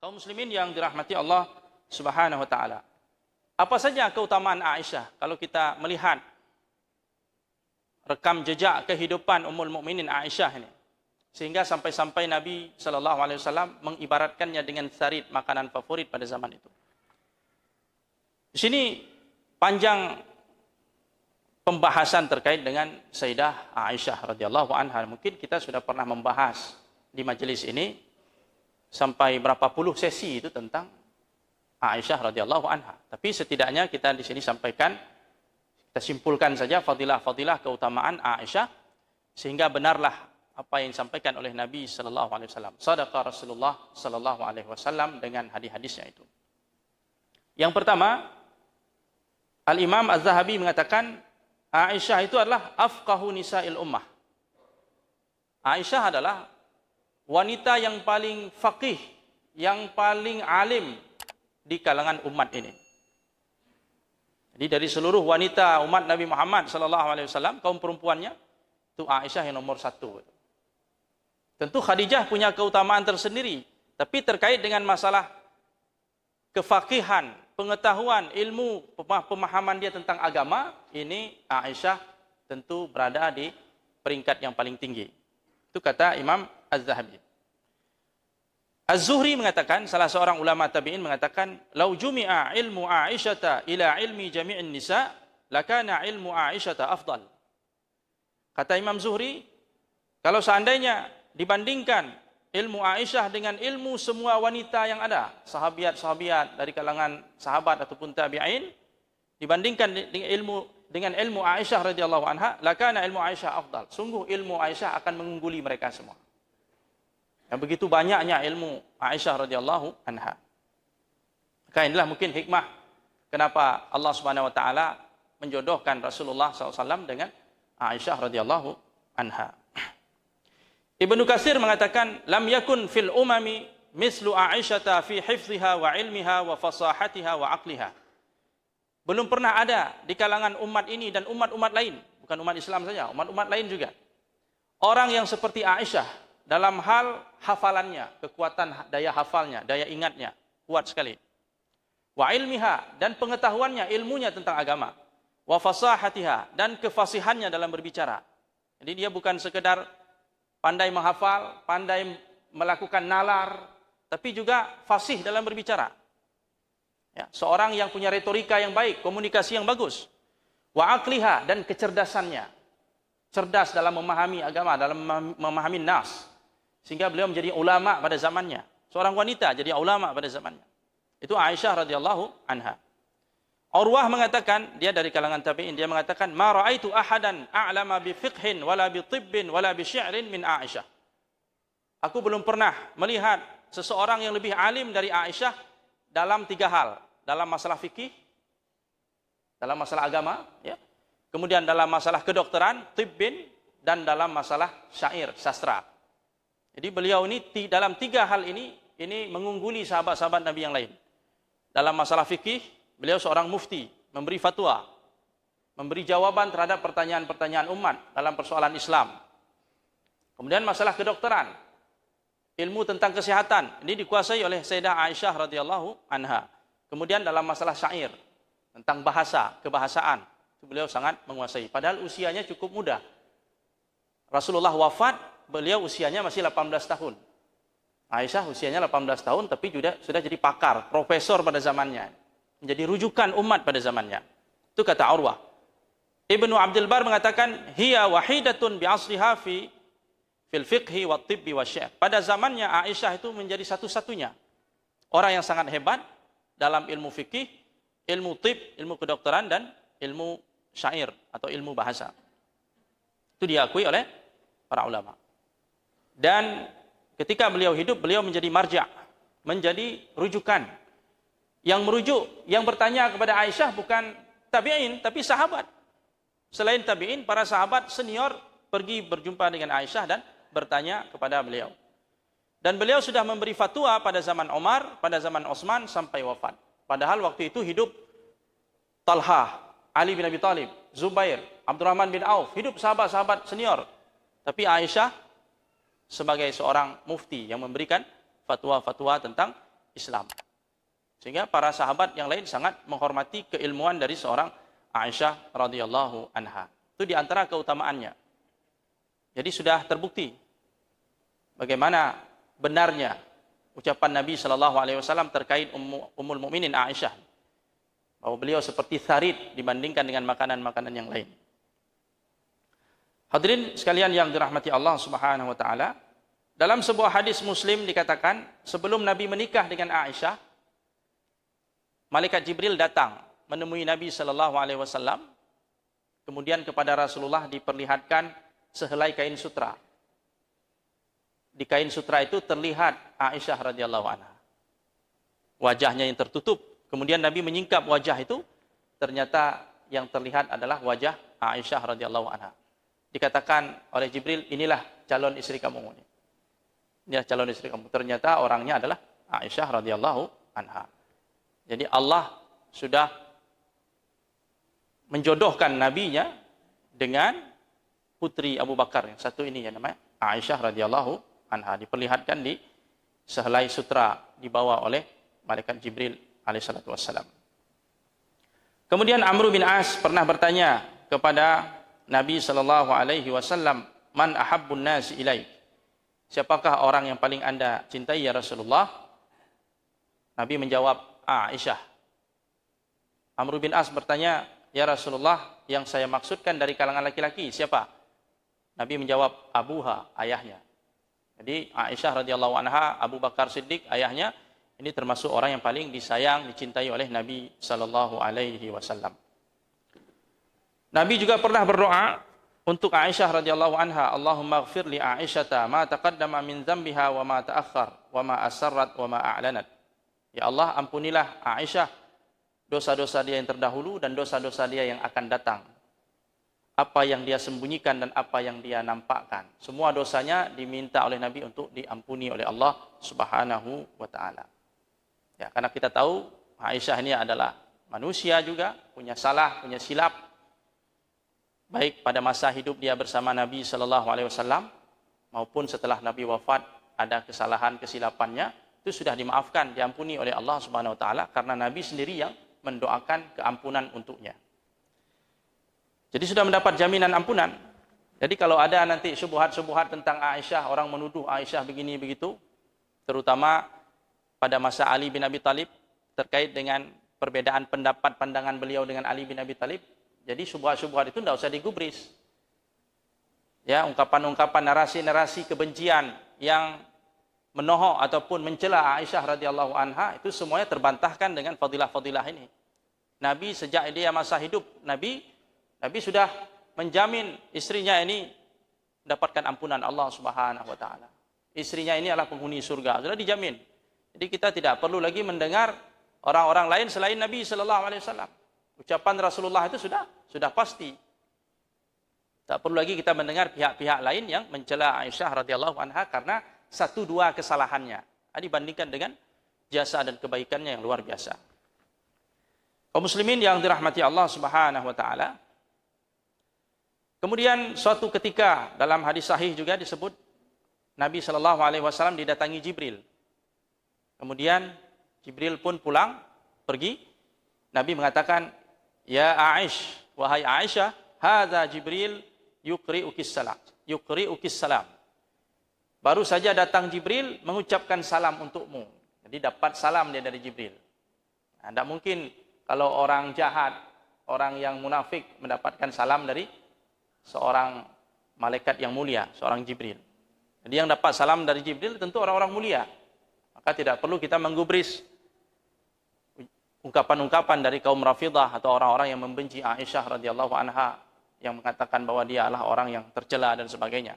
Kaum muslimin yang dirahmati Allah Subhanahu wa taala. Apa saja keutamaan Aisyah kalau kita melihat rekam jejak kehidupan Ummul Mukminin Aisyah ini. Sehingga sampai-sampai Nabi sallallahu alaihi wasallam mengibaratkannya dengan sarit, makanan favorit pada zaman itu. Di sini panjang pembahasan terkait dengan Sayyidah Aisyah radhiyallahu anha. Mungkin kita sudah pernah membahas di majelis ini sampai berapa puluh sesi itu tentang Aisyah radhiyallahu anha. Tapi setidaknya kita di sini sampaikan, kita simpulkan saja fadilah-fadilah keutamaan Aisyah sehingga benarlah apa yang disampaikan oleh Nabi sallallahu alaihi wasallam. Shadaqa Rasulullah sallallahu alaihi wasallam dengan hadis-hadisnya itu. Yang pertama, Al-Imam Az-Zahabi mengatakan Aisyah itu adalah afqahu nisa'il ummah. Aisyah adalah wanita yang paling faqih, yang paling alim di kalangan umat ini. Jadi dari seluruh wanita umat Nabi Muhammad sallallahu alaihi wasallam, kaum perempuannya, itu Aisyah yang nomor satu. Tentu Khadijah punya keutamaan tersendiri, tapi terkait dengan masalah kefaqihan, pengetahuan, ilmu, pemahaman dia tentang agama, ini Aisyah tentu berada di peringkat yang paling tinggi. Itu kata Imam Az-Zahabi. Az-Zuhri mengatakan, salah seorang ulama tabi'in mengatakan, "Lau jumi'a ilmu Aisyata ila ilmi jami'in nisa, lakana ilmu Aisyata afdal." Kata Imam Zuhri, kalau seandainya dibandingkan ilmu Aisyah dengan ilmu semua wanita yang ada, sahabiat-sahabiat dari kalangan sahabat ataupun tabi'in, dibandingkan dengan ilmu Aisyah radhiyallahu anha, lakana ilmu Aisyah afdal. Sungguh ilmu Aisyah akan mengungguli mereka semua. Yang begitu banyaknya ilmu Aisyah radhiyallahu anha. Maka inilah mungkin hikmah kenapa Allah Subhanahu wa taala menjodohkan Rasulullah SAW dengan Aisyah radhiyallahu anha. Ibnu Katsir mengatakan, lam yakun fil umami mislu Aisyata fi hifdhiha wa ilmiha wa fasahatiha wa aqliha. Belum pernah ada di kalangan umat ini dan umat-umat lain, bukan umat Islam saja, umat-umat lain juga, orang yang seperti Aisyah dalam hal hafalannya, kekuatan daya hafalnya, daya ingatnya, kuat sekali. Wa ilmiha, dan pengetahuannya, ilmunya tentang agama. Wa fasahatiha, dan kefasihannya dalam berbicara. Jadi dia bukan sekedar pandai menghafal, pandai melakukan nalar, tapi juga fasih dalam berbicara. Ya, seorang yang punya retorika yang baik, komunikasi yang bagus. Wa aqliha, dan kecerdasannya. Cerdas dalam memahami agama, dalam memahami nas. Sehingga beliau menjadi ulama pada zamannya. Seorang wanita jadi ulama pada zamannya. Itu Aisyah radhiyallahu anha. Urwah mengatakan, dia dari kalangan tabi'in, dia mengatakan, "Ma ra'aitu ahadan a'lama bi fiqhin wala bi tibbin wala bi syi'rin min Aisyah." Aku belum pernah melihat seseorang yang lebih alim dari Aisyah dalam 3 hal. Dalam masalah fikih, dalam masalah agama, ya. Kemudian dalam masalah kedokteran, tibbin, dan dalam masalah syair, sastra. Jadi beliau ini dalam 3 hal ini mengungguli sahabat-sahabat Nabi yang lain. Dalam masalah fikih, beliau seorang mufti, memberi fatwa, memberi jawaban terhadap pertanyaan-pertanyaan umat dalam persoalan Islam. Kemudian masalah kedokteran, ilmu tentang kesehatan, ini dikuasai oleh Sayyidah Aisyah radhiyallahu anha. Kemudian dalam masalah syair, tentang bahasa, kebahasaan, itu beliau sangat menguasai. Padahal usianya cukup muda. Rasulullah wafat, beliau usianya masih 18 tahun. Aisyah usianya 18 tahun, tapi sudah jadi pakar, profesor pada zamannya. Menjadi rujukan umat pada zamannya. Itu kata Urwah. Ibnu Abdul Bar mengatakan, hiya wahidatun bi asliha fil fiqhi wa tibbi wa syair. Pada zamannya Aisyah itu menjadi satu-satunya orang yang sangat hebat dalam ilmu fikih, ilmu tib, ilmu kedokteran, dan ilmu syair atau ilmu bahasa. Itu diakui oleh para ulama. Dan ketika beliau hidup, beliau menjadi marja', menjadi rujukan. Yang merujuk, yang bertanya kepada Aisyah bukan tabi'in, tapi sahabat. Selain tabi'in, para sahabat senior pergi berjumpa dengan Aisyah dan bertanya kepada beliau. Dan beliau sudah memberi fatwa pada zaman Umar, pada zaman Utsman sampai wafat. Padahal waktu itu hidup Talha, Ali bin Abi Thalib, Zubair, Abdurrahman bin Auf, hidup sahabat-sahabat senior. Tapi Aisyah sebagai seorang mufti yang memberikan fatwa-fatwa tentang Islam. Sehingga para sahabat yang lain sangat menghormati keilmuan dari seorang Aisyah radhiyallahu anha. Itu di antara keutamaannya. Jadi sudah terbukti bagaimana benarnya ucapan Nabi SAW terkait Ummul Mukminin Aisyah, bahwa beliau seperti tharid dibandingkan dengan makanan-makanan yang lain. Hadirin sekalian yang dirahmati Allah Subhanahu wa taala, dalam sebuah hadis Muslim dikatakan, sebelum Nabi menikah dengan Aisyah, malaikat Jibril datang menemui Nabi SAW. Kemudian kepada Rasulullah diperlihatkan sehelai kain sutra. Di kain sutra itu terlihat Aisyah radhiyallahu anha. Wajahnya yang tertutup. Kemudian Nabi menyingkap wajah itu, ternyata yang terlihat adalah wajah Aisyah radhiyallahu anha. Dikatakan oleh Jibril, inilah calon istri kamu. Inilah calon istri kamu. Ternyata orangnya adalah Aisyah radhiyallahu anha. Jadi Allah sudah menjodohkan nabinya dengan putri Abu Bakar yang satu ini, yang namanya Aisyah radhiyallahu anha, diperlihatkan di sehelai sutra dibawa oleh malaikat Jibril alaihissalatu wassalam. Kemudian Amr bin As pernah bertanya kepada Nabi sallallahu alaihi wasallam, "Man ahabbun nasi ilaik?" Siapakah orang yang paling Anda cintai ya Rasulullah? Nabi menjawab, Aisyah. Amr bin As bertanya, "Ya Rasulullah, yang saya maksudkan dari kalangan laki-laki siapa?" Nabi menjawab, abuha, ayahnya. Jadi Aisyah radhiyallahu anha, Abu Bakar Siddiq, ayahnya, ini termasuk orang yang paling disayang, dicintai oleh Nabi sallallahu alaihi wasallam. Nabi juga pernah berdoa untuk Aisyah radhiyallahu anha, Allahumma ighfir li Aisyata ma taqaddama min dzambiha wa ma ta'akhkhar wa ma asarrat wa ma a'lanat. Ya Allah, ampunilah Aisyah dosa-dosa dia yang terdahulu dan dosa-dosa dia yang akan datang. Apa yang dia sembunyikan dan apa yang dia nampakkan. Semua dosanya diminta oleh Nabi untuk diampuni oleh Allah Subhanahu wa taala. Ya, karena kita tahu Aisyah ini adalah manusia juga, punya salah, punya silap. Baik pada masa hidup dia bersama Nabi sallallahu alaihi wasallam maupun setelah Nabi wafat ada kesalahan kesilapannya, itu sudah dimaafkan, diampuni oleh Allah Subhanahu wa taala karena Nabi sendiri yang mendoakan keampunan untuknya. Jadi sudah mendapat jaminan ampunan. Jadi kalau ada nanti syubhat-syubhat tentang Aisyah, orang menuduh Aisyah begini begitu, terutama pada masa Ali bin Abi Thalib terkait dengan perbedaan pendapat pandangan beliau dengan Ali bin Abi Thalib. Jadi syubhat-syubhat itu tidak usah digubris. Ya, ungkapan-ungkapan narasi-narasi kebencian yang menohok ataupun mencela Aisyah radhiyallahu anha itu semuanya terbantahkan dengan fadilah-fadilah ini. Nabi sejak dia masa hidup Nabi sudah menjamin istrinya ini mendapatkan ampunan Allah Subhanahu wa taala. Istrinya ini adalah penghuni surga, sudah dijamin. Jadi kita tidak perlu lagi mendengar orang-orang lain selain Nabi sallallahu alaihi wasallam. Ucapan Rasulullah itu sudah pasti. Tak perlu lagi kita mendengar pihak-pihak lain yang mencela Aisyah radhiyallahu anha karena satu dua kesalahannya dibandingkan dengan jasa dan kebaikannya yang luar biasa. Kaum muslimin yang dirahmati Allah Subhanahu wa taala, kemudian suatu ketika dalam hadis sahih juga disebut Nabi sallallahu alaihi wasallam didatangi Jibril. Kemudian Jibril pun pulang pergi. Nabi mengatakan, "Ya Aish, wahai Aisyah, hadza Jibril yuqri'ukis salam." Baru saja datang Jibril mengucapkan salam untukmu. Jadi dapat salam dia dari Jibril. Nah, tidak mungkin kalau orang jahat, orang yang munafik mendapatkan salam dari seorang malaikat yang mulia, seorang Jibril. Jadi yang dapat salam dari Jibril tentu orang-orang mulia. Maka tidak perlu kita menggubris ungkapan-ungkapan dari kaum Rafidah atau orang-orang yang membenci Aisyah radhiyallahu anha yang mengatakan bahwa dia adalah orang yang tercela dan sebagainya.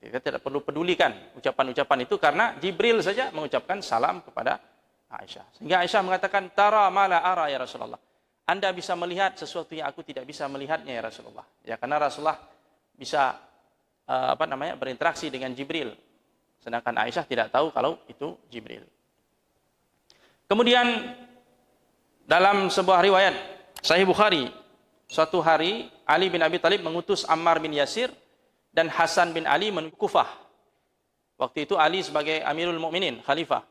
Kita tidak perlu pedulikan ucapan-ucapan itu karena Jibril saja mengucapkan salam kepada Aisyah. Sehingga Aisyah mengatakan, "Tara ma la ara ya Rasulullah." Anda bisa melihat sesuatu yang aku tidak bisa melihatnya ya Rasulullah. Ya, karena Rasulullah bisa berinteraksi dengan Jibril. Sedangkan Aisyah tidak tahu kalau itu Jibril. Kemudian dalam sebuah riwayat Sahih Bukhari, suatu hari Ali bin Abi Thalib mengutus Ammar bin Yasir dan Hasan bin Ali menuju Kufah. Waktu itu Ali sebagai Amirul Mukminin, khalifah.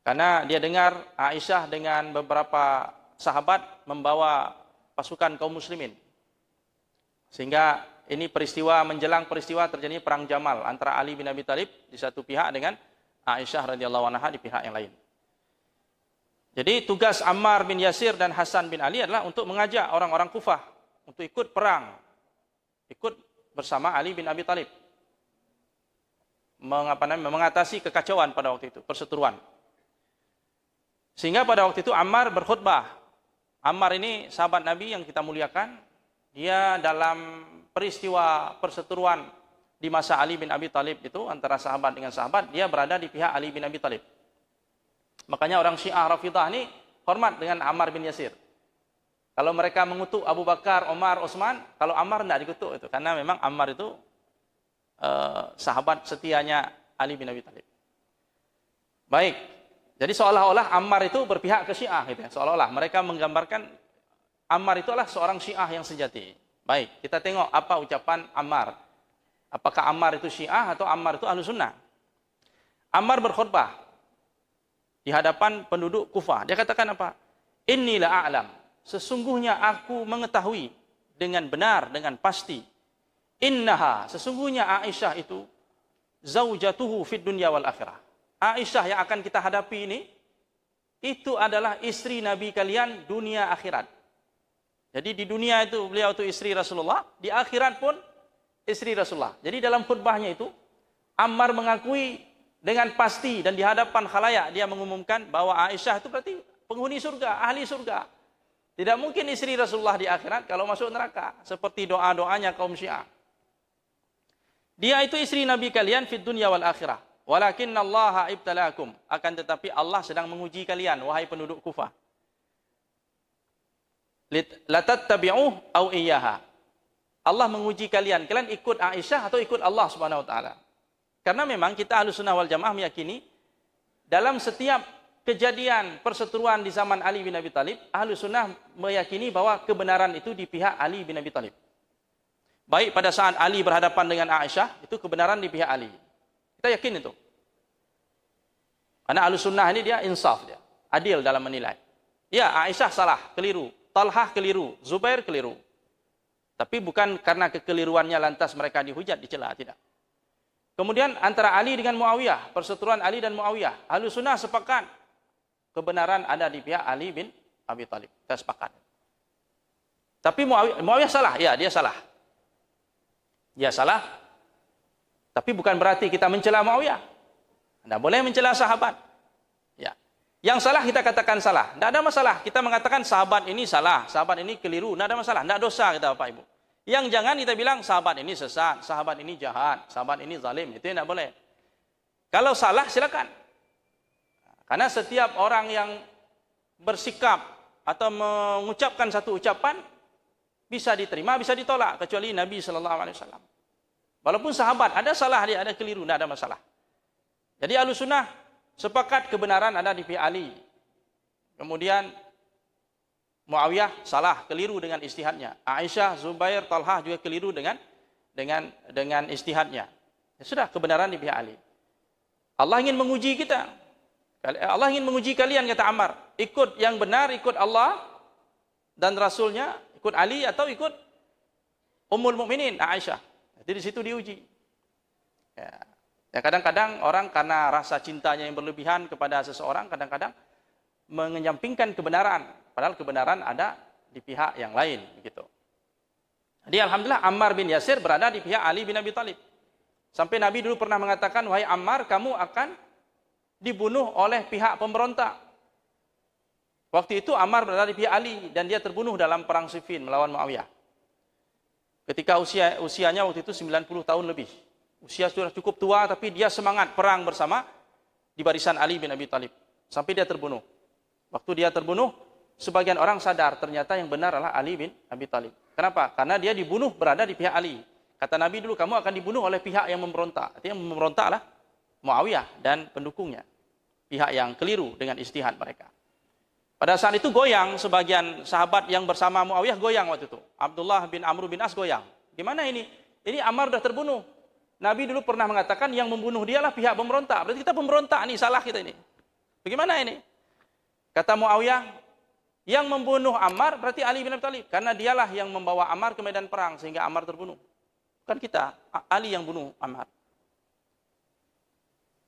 Karena dia dengar Aisyah dengan beberapa sahabat membawa pasukan kaum muslimin. Sehingga ini peristiwa menjelang peristiwa terjadi perang Jamal antara Ali bin Abi Thalib di satu pihak dengan Aisyah radhiyallahu anha di pihak yang lain. Jadi tugas Ammar bin Yasir dan Hasan bin Ali adalah untuk mengajak orang-orang Kufah untuk ikut perang, ikut bersama Ali bin Abi Thalib, mengatasi kekacauan pada waktu itu, perseteruan. Sehingga pada waktu itu Ammar berkhutbah. Ammar ini sahabat Nabi yang kita muliakan. Dia dalam peristiwa perseteruan di masa Ali bin Abi Thalib itu, antara sahabat dengan sahabat, dia berada di pihak Ali bin Abi Thalib. Makanya orang Syiah Rafidah ini hormat dengan Ammar bin Yasir. Kalau mereka mengutuk Abu Bakar, Omar, Utsman, kalau Ammar tidak dikutuk itu. Karena memang Ammar itu sahabat setianya Ali bin Abi Thalib. Baik. Jadi seolah-olah Ammar itu berpihak ke Syiah gitu ya. Seolah-olah mereka menggambarkan Ammar itu adalah seorang Syiah yang sejati. Baik, kita tengok apa ucapan Ammar. Apakah Ammar itu Syiah atau Ammar itu Ahlussunnah? Ammar berkhutbah di hadapan penduduk Kufah. Dia katakan apa? Innilah a'lam. Sesungguhnya aku mengetahui dengan benar, dengan pasti. Innaha, sesungguhnya Aisyah itu zaujatuhu fid dunya wal akhirah. Aisyah yang akan kita hadapi ini, itu adalah istri Nabi kalian dunia akhirat. Jadi di dunia itu beliau itu istri Rasulullah, di akhirat pun istri Rasulullah. Jadi dalam khutbahnya itu, Ammar mengakui dengan pasti dan di hadapan khalayak dia mengumumkan bahwa Aisyah itu berarti penghuni surga, ahli surga. Tidak mungkin istri Rasulullah di akhirat kalau masuk neraka, seperti doa-doanya kaum Syiah. Dia itu istri Nabi kalian fid dunya wal akhirah. Walakinnallaha ibtalakum, akan tetapi Allah sedang menguji kalian wahai penduduk Kufah. Latattabi'uh au iyyaha. Allah menguji kalian, kalian ikut Aisyah atau ikut Allah Subhanahu wa taala. Karena memang kita Ahlussunnah wal Jamaah meyakini dalam setiap kejadian perseteruan di zaman Ali bin Abi Thalib, Ahlussunnah meyakini bahwa kebenaran itu di pihak Ali bin Abi Thalib. Baik pada saat Ali berhadapan dengan Aisyah, itu kebenaran di pihak Ali. Kita yakin itu. Karena Ahlussunnah ini dia insaf, dia adil dalam menilai. Ya, Aisyah salah, keliru. Talhah keliru, Zubair keliru. Tapi bukan karena kekeliruannya lantas mereka dihujat, dicela, tidak. Kemudian antara Ali dengan Muawiyah, perseteruan Ali dan Muawiyah, Ahlussunnah sepakat kebenaran ada di pihak Ali bin Abi Thalib. Kita sepakat. Tapi Muawiyah salah, ya dia salah. Dia salah. Tapi bukan berarti kita mencela Muawiyah. Tidak boleh mencela sahabat. Ya. Yang salah kita katakan salah. Tidak ada masalah. Kita mengatakan sahabat ini salah, sahabat ini keliru. Tidak ada masalah. Tidak dosa kita Bapak Ibu. Yang jangan kita bilang sahabat ini sesat, sahabat ini jahat, sahabat ini zalim. Itu tidak boleh. Kalau salah silakan. Karena setiap orang yang bersikap atau mengucapkan satu ucapan bisa diterima, bisa ditolak. Kecuali Nabi SAW. Walaupun sahabat, ada salah dia, ada keliru, tidak ada masalah. Jadi Ahlussunnah sepakat kebenaran ada di pihak Ali. Kemudian Muawiyah salah, keliru dengan ijtihadnya. Aisyah, Zubair, Talhah juga keliru dengan ijtihadnya. Ya sudah, kebenaran di pihak Ali. Allah ingin menguji kita. Allah ingin menguji kalian, kata Ammar. Ikut yang benar, ikut Allah dan Rasulnya, ikut Ali atau ikut Ummul Mukminin Aisyah. Jadi di situ diuji. Ya, kadang-kadang orang karena rasa cintanya yang berlebihan kepada seseorang, kadang-kadang menyampingkan kebenaran. Padahal kebenaran ada di pihak yang lain. Begitu. Jadi alhamdulillah Ammar bin Yasir berada di pihak Ali bin Abi Thalib. Sampai Nabi dulu pernah mengatakan, wahai Ammar, kamu akan dibunuh oleh pihak pemberontak. Waktu itu Ammar berada di pihak Ali dan dia terbunuh dalam perang Siffin melawan Muawiyah. Ketika usianya waktu itu 90 tahun lebih. Usia sudah cukup tua tapi dia semangat perang bersama di barisan Ali bin Abi Thalib. Sampai dia terbunuh. Waktu dia terbunuh, sebagian orang sadar ternyata yang benar adalah Ali bin Abi Thalib. Kenapa? Karena dia dibunuh berada di pihak Ali. Kata Nabi dulu, kamu akan dibunuh oleh pihak yang memberontak. Artinya yang memberontak adalah Muawiyah dan pendukungnya. Pihak yang keliru dengan ijtihad mereka. Pada saat itu goyang, sebagian sahabat yang bersama Muawiyah goyang waktu itu. Abdullah bin Amr bin As goyang. Gimana ini? Ini Ammar sudah terbunuh. Nabi dulu pernah mengatakan yang membunuh dia lah pihak pemberontak. Berarti kita pemberontak nih, salah kita ini. Bagaimana ini? Kata Muawiyah, yang membunuh Ammar berarti Ali bin Abi Thalib. Karena dialah yang membawa Ammar ke medan perang sehingga Ammar terbunuh. Bukan kita, Ali yang bunuh Ammar.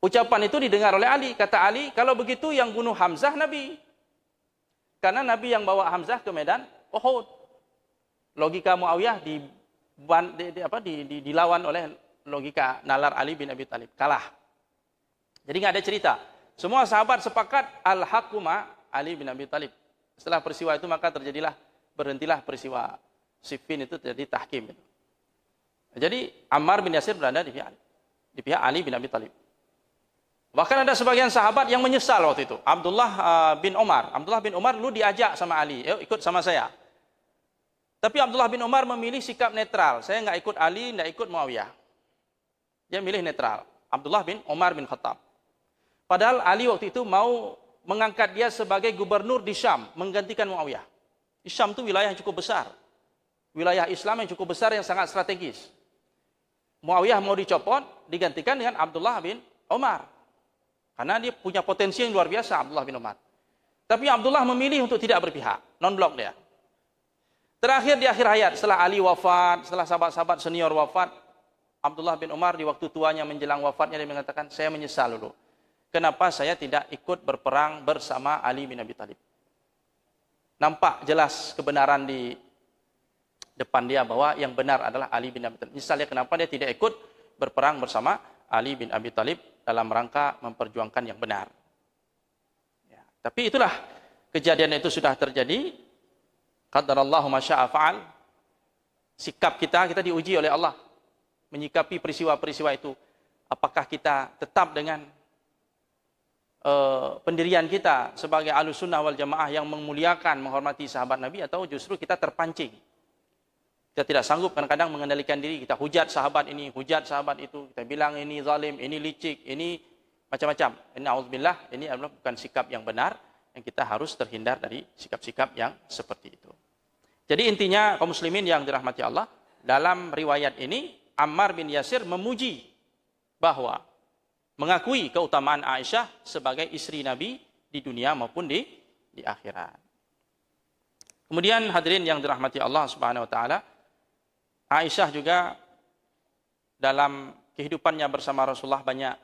Ucapan itu didengar oleh Ali. Kata Ali, kalau begitu yang bunuh Hamzah Nabi. Karena Nabi yang bawa Hamzah ke medan Uhud. Logika Muawiyah dilawan oleh logika nalar Ali bin Abi Thalib. Kalah. Jadi nggak ada cerita. Semua sahabat sepakat al-haquma Ali bin Abi Thalib. Setelah peristiwa itu maka berhentilah peristiwa Siffin itu terjadi tahkim. Jadi Ammar bin Yasir berada di pihak Ali bin Abi Thalib. Bahkan ada sebagian sahabat yang menyesal waktu itu. Abdullah bin Umar lu diajak sama Ali, ikut sama saya. Tapi Abdullah bin Umar memilih sikap netral. Saya nggak ikut Ali, nggak ikut Muawiyah. Dia milih netral. Abdullah bin Umar bin Khattab. Padahal Ali waktu itu mau mengangkat dia sebagai gubernur di Syam, menggantikan Muawiyah. Di Syam itu wilayah yang cukup besar. Wilayah Islam yang cukup besar yang sangat strategis. Muawiyah mau dicopot, digantikan dengan Abdullah bin Umar. Karena dia punya potensi yang luar biasa, Abdullah bin Umar. Tapi Abdullah memilih untuk tidak berpihak, non-blok dia. Terakhir di akhir hayat, setelah Ali wafat, setelah sahabat-sahabat senior wafat, Abdullah bin Umar di waktu tuanya menjelang wafatnya dia mengatakan, saya menyesal dulu. Kenapa saya tidak ikut berperang bersama Ali bin Abi Thalib? Nampak jelas kebenaran di depan dia bahwa yang benar adalah Ali bin Abi Thalib. Misalnya kenapa dia tidak ikut berperang bersama Ali bin Abi Thalib dalam rangka memperjuangkan yang benar. Ya, tapi itulah kejadian itu sudah terjadi. Qadarallahu ma syaa fa'al. Sikap kita diuji oleh Allah menyikapi peristiwa-peristiwa itu. Apakah kita tetap dengan pendirian kita sebagai Ahlussunnah wal Jamaah yang memuliakan, menghormati sahabat Nabi, atau justru kita terpancing. Kita tidak sanggup kadang-kadang mengendalikan diri, kita hujat sahabat ini, hujat sahabat itu, kita bilang ini zalim, ini licik, ini macam-macam. Ini auzubillah, ini adalah bukan sikap yang benar, yang kita harus terhindar dari sikap-sikap yang seperti itu. Jadi intinya kaum muslimin yang dirahmati Allah, dalam riwayat ini Ammar bin Yasir memuji bahwa mengakui keutamaan Aisyah sebagai istri Nabi di dunia maupun di akhirat. Kemudian hadirin yang dirahmati Allah Subhanahu wa taala, Aisyah juga dalam kehidupannya bersama Rasulullah banyak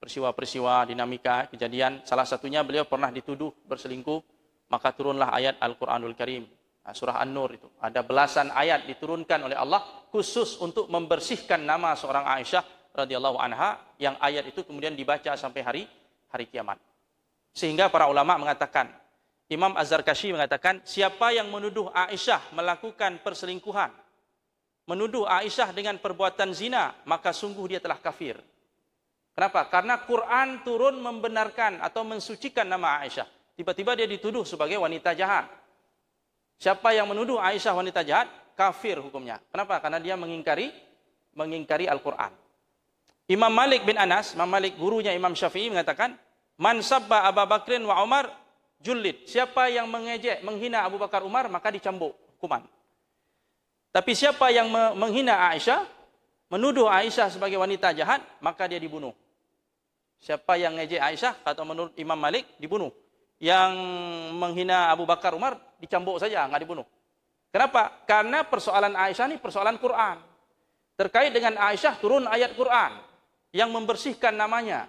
peristiwa-peristiwa, dinamika, kejadian. Salah satunya beliau pernah dituduh berselingkuh, maka turunlah ayat Al-Quranul Karim. Surah An-Nur itu. Ada belasan ayat diturunkan oleh Allah khusus untuk membersihkan nama seorang Aisyah radhiyallahu anha, yang ayat itu kemudian dibaca sampai hari kiamat. Sehingga para ulama mengatakan, Imam Az-Zarkashi mengatakan, siapa yang menuduh Aisyah melakukan perselingkuhan, menuduh Aisyah dengan perbuatan zina, maka sungguh dia telah kafir. Kenapa? Karena Quran turun membenarkan atau mensucikan nama Aisyah. Tiba-tiba dia dituduh sebagai wanita jahat. Siapa yang menuduh Aisyah wanita jahat, kafir hukumnya. Kenapa? Karena dia mengingkari Al-Quran. Imam Malik bin Anas, Imam Malik gurunya Imam Syafi'i mengatakan, man sabba Abu Bakrin wa Umar julid. Siapa yang mengejek, menghina Abu Bakar Umar, maka dicambuk hukuman. Tapi siapa yang menghina Aisyah, menuduh Aisyah sebagai wanita jahat, maka dia dibunuh. Siapa yang ngejek Aisyah, kata menurut Imam Malik, dibunuh. Yang menghina Abu Bakar Umar, dicambuk saja, nggak dibunuh. Kenapa? Karena persoalan Aisyah ini persoalan Quran. Terkait dengan Aisyah, turun ayat Quran yang membersihkan namanya.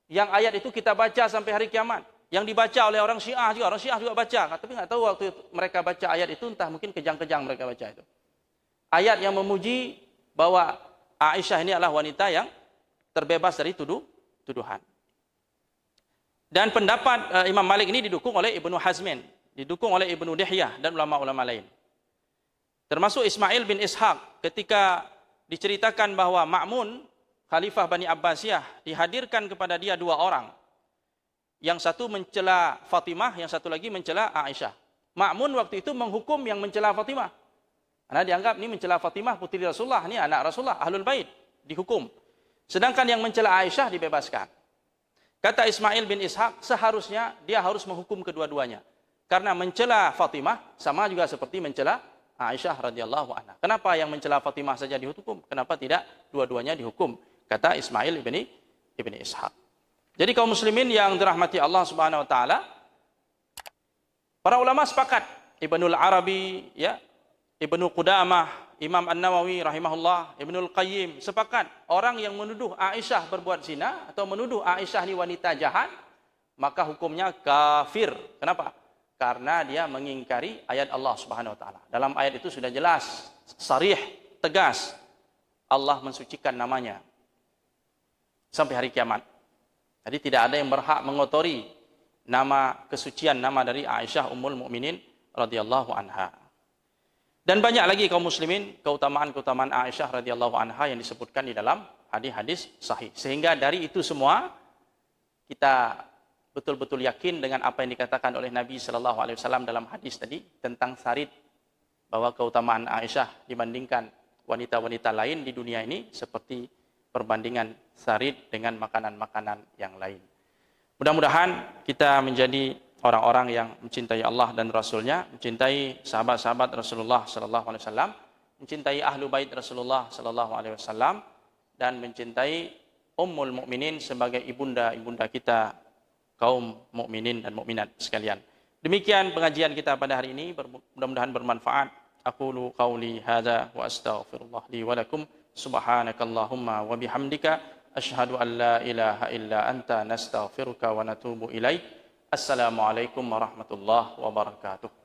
Yang ayat itu kita baca sampai hari kiamat. Yang dibaca oleh orang Syiah juga baca. Tapi nggak tahu waktu mereka baca ayat itu, entah mungkin kejang-kejang mereka baca itu. Ayat yang memuji bahwa Aisyah ini adalah wanita yang terbebas dari tuduhan. Dan pendapat Imam Malik ini didukung oleh Ibnu Hazmin, didukung oleh Ibnu Dihyah dan ulama-ulama lain. Termasuk Ismail bin Ishaq ketika diceritakan bahwa Ma'mun, Khalifah Bani Abbasiyah, dihadirkan kepada dia dua orang. Yang satu mencela Fatimah, yang satu lagi mencela Aisyah. Ma'mun waktu itu menghukum yang mencela Fatimah. Karena dianggap ini mencela Fatimah, putri Rasulullah, ini anak Rasulullah, Ahlul Bait, dihukum. Sedangkan yang mencela Aisyah dibebaskan. Kata Ismail bin Ishaq, seharusnya dia harus menghukum kedua-duanya. Karena mencela Fatimah sama juga seperti mencela Aisyah radhiyallahu anha. Kenapa yang mencela Fatimah saja dihukum? Kenapa tidak dua-duanya dihukum? Kata Ismail bin Ishaq. Jadi kaum muslimin yang dirahmati Allah Subhanahu wa taala, para ulama sepakat, Ibnul Arabi, ya, Ibnu Qudamah, Imam An-Nawawi rahimahullah, Ibnul Qayyim sepakat, orang yang menuduh Aisyah berbuat zina atau menuduh Aisyah ni wanita jahat, maka hukumnya kafir. Kenapa? Karena dia mengingkari ayat Allah Subhanahu wa taala. Dalam ayat itu sudah jelas, sarih, tegas, Allah mensucikan namanya sampai hari kiamat. Jadi tidak ada yang berhak mengotori nama kesucian nama dari Aisyah Ummul Mukminin radhiyallahu anha. Dan banyak lagi kaum muslimin keutamaan-keutamaan Aisyah radhiyallahu anha yang disebutkan di dalam hadis-hadis sahih. Sehingga dari itu semua kita betul-betul yakin dengan apa yang dikatakan oleh Nabi sallallahu alaihi wasallam dalam hadis tadi tentang sarid, bahwa keutamaan Aisyah dibandingkan wanita-wanita lain di dunia ini seperti perbandingan sarid dengan makanan-makanan yang lain. Mudah-mudahan kita menjadi orang-orang yang mencintai Allah dan Rasul-Nya, mencintai sahabat-sahabat Rasulullah sallallahu alaihi wasallam, mencintai ahlu bait Rasulullah sallallahu alaihi wasallam, dan mencintai Ummul Mukminin sebagai ibunda-ibunda kita kaum mukminin dan mukminat sekalian. Demikian pengajian kita pada hari ini, mudah-mudahan bermanfaat. Aqulu qauli hadza wa astaghfirullah li wa lakum. Subhanakallahumma wa bihamdika asyhadu an la ilaha illa anta nastaghfiruka wa natubu ilaik. Assalamualaikum warahmatullahi wabarakatuh.